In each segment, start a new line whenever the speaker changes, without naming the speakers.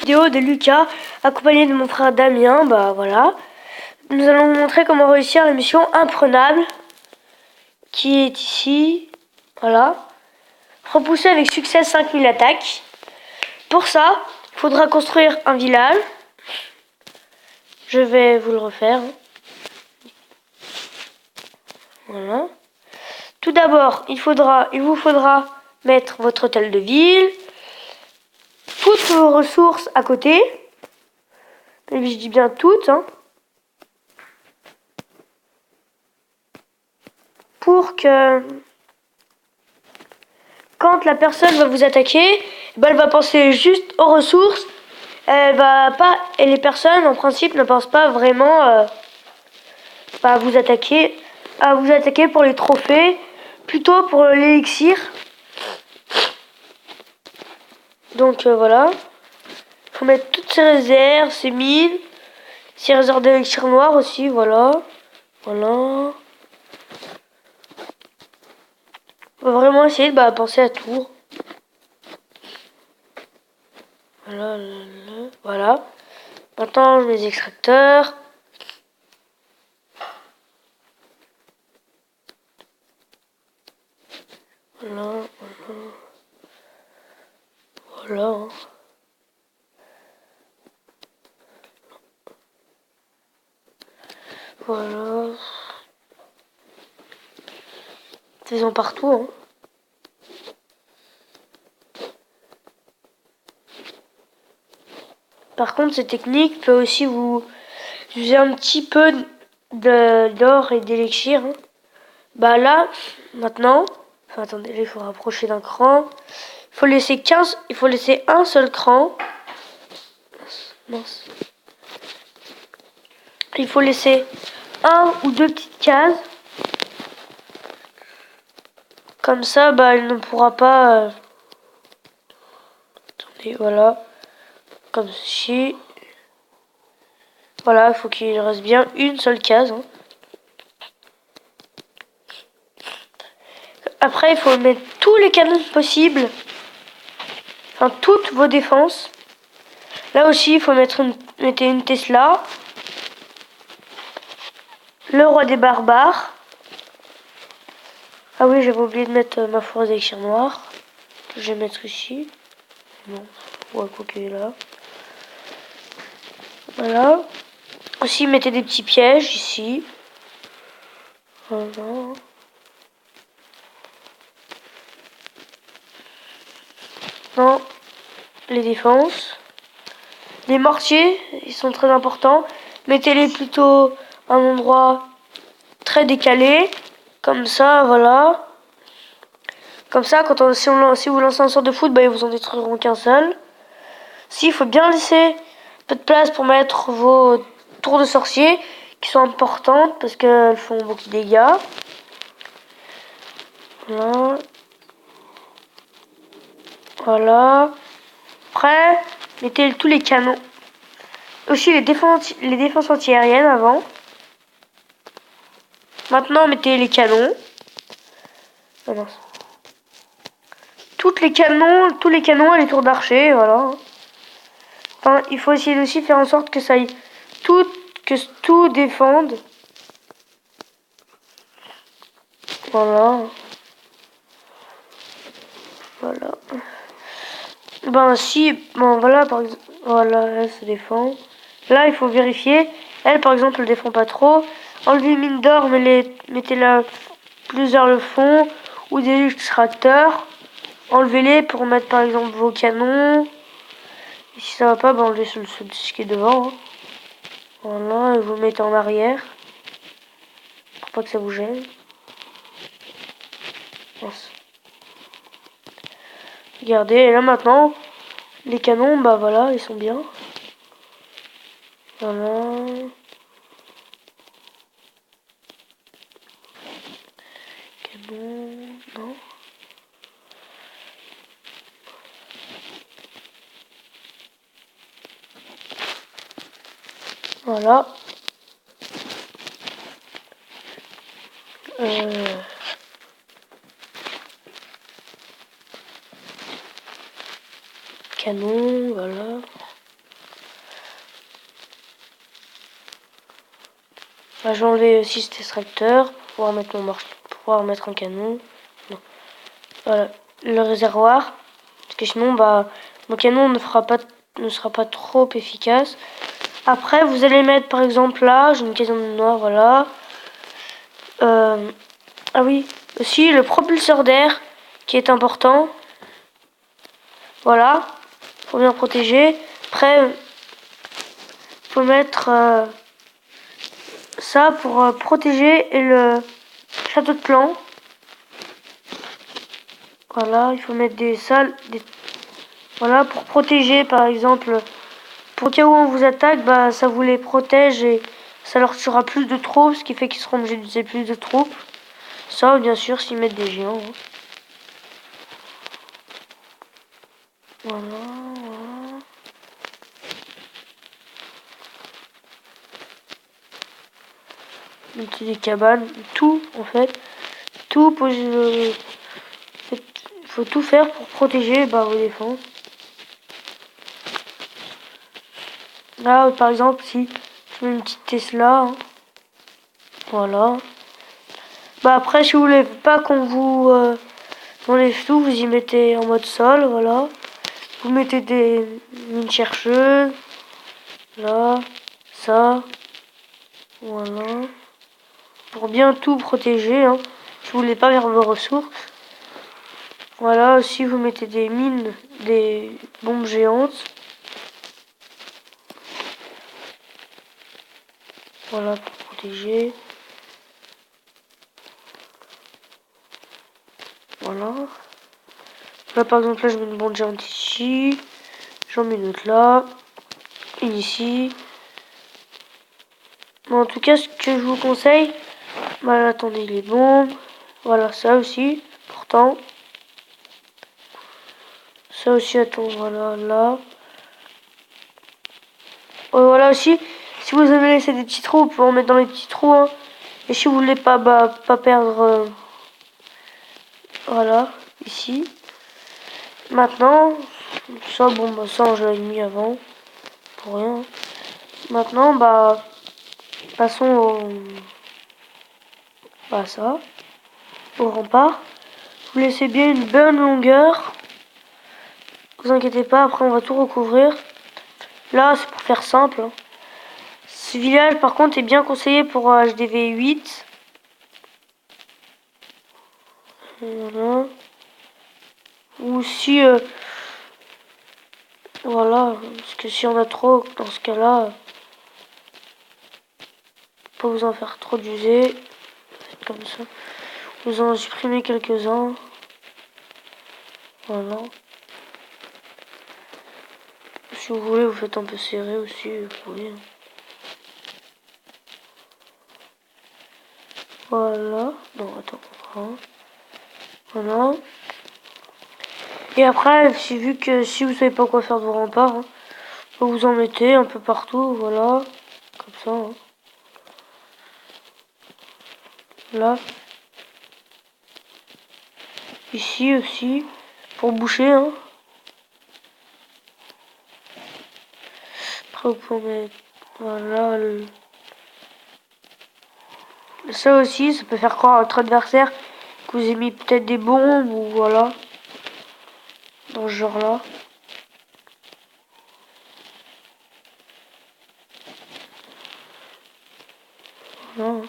Vidéo de Lucas, accompagné de mon frère Damien, bah voilà. Nous allons vous montrer comment réussir la mission imprenable, qui est ici, voilà. Repousser avec succès 5000 attaques. Pour ça, il faudra construire un village. Je vais vous le refaire. Voilà. Tout d'abord, il vous faudra mettre votre hôtel de ville, toutes vos ressources à côté. Et je dis bien toutes, hein. Pour que quand la personne va vous attaquer, ben elle va penser juste aux ressources. Elle va pas, et les personnes en principe ne pensent pas vraiment à vous attaquer pour les trophées, plutôt pour l'élixir. Donc voilà, faut mettre toutes ces réserves, ces mines, ces réserves d'élixir noir aussi, voilà. Voilà. Faut vraiment essayer de penser à tout. Voilà, voilà. Maintenant, je mets les extracteurs. Voilà, voilà. Voilà. Voilà. Faisons partout, hein. Par contre, cette technique peut aussi vous user un petit peu d'or et d'élixir, hein. Bah là, maintenant, enfin, attendez, il faut rapprocher d'un cran. Il faut laisser un seul cran. Mince. Il faut laisser un ou deux petites cases. Comme ça, il ne pourra pas... Attendez, voilà. Comme ceci. Voilà, il faut qu'il reste bien une seule case, hein. Après, il faut mettre tous les canons possibles. Enfin, toutes vos défenses. Là aussi, il faut mettre une Tesla. Le roi des barbares. Ah oui, j'avais oublié de mettre ma force d'élixir noir. Que je vais mettre ici. Bon, ouais, quoi qu'il est là. Voilà. Aussi, mettez des petits pièges ici. Voilà. Non, les défenses. Les mortiers, ils sont très importants. Mettez-les plutôt à un endroit très décalé. Comme ça, voilà. Comme ça, si vous lancez un sort de foot, ils vous en détruiront qu'un seul. Si, il faut bien laisser un peu de place pour mettre vos tours de sorcier, qui sont importantes parce qu'elles font beaucoup de dégâts. Voilà. Voilà. Après, mettez tous les canons. Aussi les défenses antiaériennes avant. Maintenant, mettez les canons. Oh non. Tous les canons et les tours d'archer, voilà. Enfin, il faut essayer aussi faire en sorte que tout défende. Voilà. Voilà. Voilà, par exemple, voilà, elle se défend. Là, il faut vérifier. Elle, par exemple, elle défend pas trop. Enlevez les mines d'or, mettez-la plus vers le fond. Ou des extracteurs. Enlevez-les pour mettre, par exemple, vos canons. Et si ça va pas, enlevez ce qui est devant, hein. Voilà, et vous mettez en arrière. Pour pas que ça vous gêne. Mince. Regardez, et là maintenant, les canons, voilà, ils sont bien. Voilà. Canon, non. Voilà. Canon, voilà. Bah, je vais enlever aussi cet extracteur pour pouvoir mettre pour pouvoir mettre un canon. Non. Voilà, le réservoir. Parce que sinon, bah, mon canon ne sera pas trop efficace. Après, vous allez mettre par exemple là, j'ai une caserne noire, voilà. Ah oui, aussi le propulseur d'air qui est important. Voilà, faut bien protéger. Après, faut mettre ça pour protéger et le château de plomb. Voilà, il faut mettre des salles, voilà, pour protéger par exemple. Pour cas où on vous attaque, bah ça vous les protège et ça leur tuera plus de troupes, ce qui fait qu'ils seront obligés d'utiliser plus de troupes. Ça, bien sûr, s'ils mettent des géants. Hein. Voilà, voilà. Mettez des cabanes, tout en fait. Tout, il faut tout faire pour protéger bah, vos défenses. Là, par exemple, si je mets une petite Tesla, hein, voilà. Bah après, si vous voulez pas qu'on vous enlève tout, vous y mettez en mode sol, voilà. Vous mettez des mines chercheuses, là, ça, voilà. Pour bien tout protéger, hein. Si vous voulez pas perdre vos ressources. Voilà, aussi vous mettez des mines, des bombes géantes. Voilà, pour protéger. Voilà. Là, par exemple, là, je mets une bombe géante ici. J'en mets une autre là. Une ici. Bon, en tout cas, ce que je vous conseille, voilà, attendez les bombes. Voilà, ça aussi, pourtant. Ça aussi, attends, voilà, là. Voilà aussi, si vous avez laissé des petits trous, vous pouvez en mettre dans les petits trous. Hein. Et si vous voulez pas, bah, pas perdre, voilà, ici. Maintenant, ça, bon, bah, ça, je l'avais mis avant, pour rien. Maintenant, bah, passons au, bah, ça, au rempart. Vous laissez bien une bonne longueur. Vous inquiétez pas, après on va tout recouvrir. Là, c'est pour faire simple. Hein. Ce village, par contre, est bien conseillé pour HDV 8. Voilà. Ou si, voilà, parce que si on a trop, dans ce cas-là, pas vous en faire trop d'user. Faites comme ça. Vous en supprimez quelques-uns. Voilà. Si vous voulez, vous faites un peu serré aussi, vous pouvez. Voilà. Non, attends. Voilà. Et après, vu que si vous savez pas quoi faire de vos remparts, hein, vous en mettez un peu partout, voilà. Comme ça. Hein. Là. Ici aussi. Pour boucher, hein. Après, vous pouvez mettre... Voilà. Ça aussi, ça peut faire croire à votre adversaire que vous avez mis peut-être des bombes ou voilà. Dans ce genre-là. Voilà.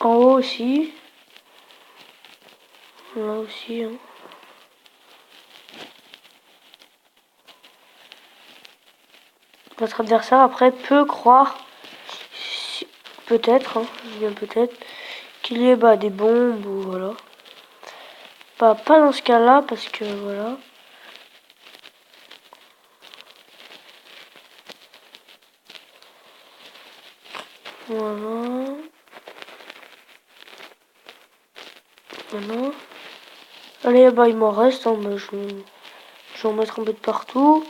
En haut aussi. Là aussi. Hein. Votre adversaire après peut croire, peut-être, hein, je dis peut-être, qu'il y ait bah, des bombes ou voilà. Bah, pas dans ce cas-là parce que voilà. Voilà. Voilà. Allez, bah il m'en reste, hein, bah, je vais en mettre un peu de partout.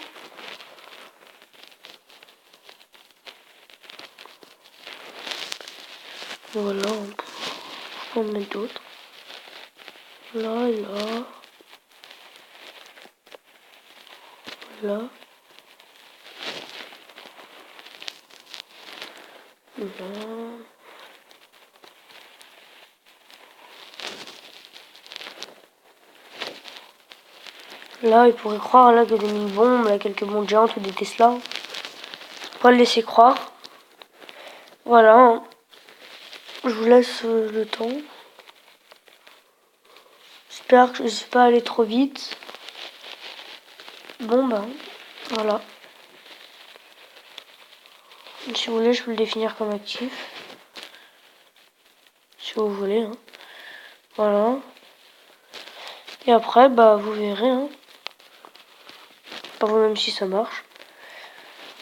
Voilà, on peut en mettre d'autres. Là, là. Là. Non. Là, il pourrait croire là, qu'il y a des mini-bombes, là, quelques bombes géantes ou des Tesla. Faut pas le laisser croire. Voilà. Je vous laisse le temps. J'espère que je ne suis pas allé trop vite. Bon, ben, voilà. Si vous voulez, je peux le définir comme actif. Si vous voulez. Hein. Voilà. Et après, bah, vous verrez. Hein. Pas vous-même si ça marche.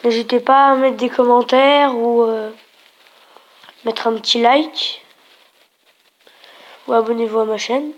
N'hésitez pas à mettre des commentaires ou mettre un petit like. Ou abonnez-vous à ma chaîne.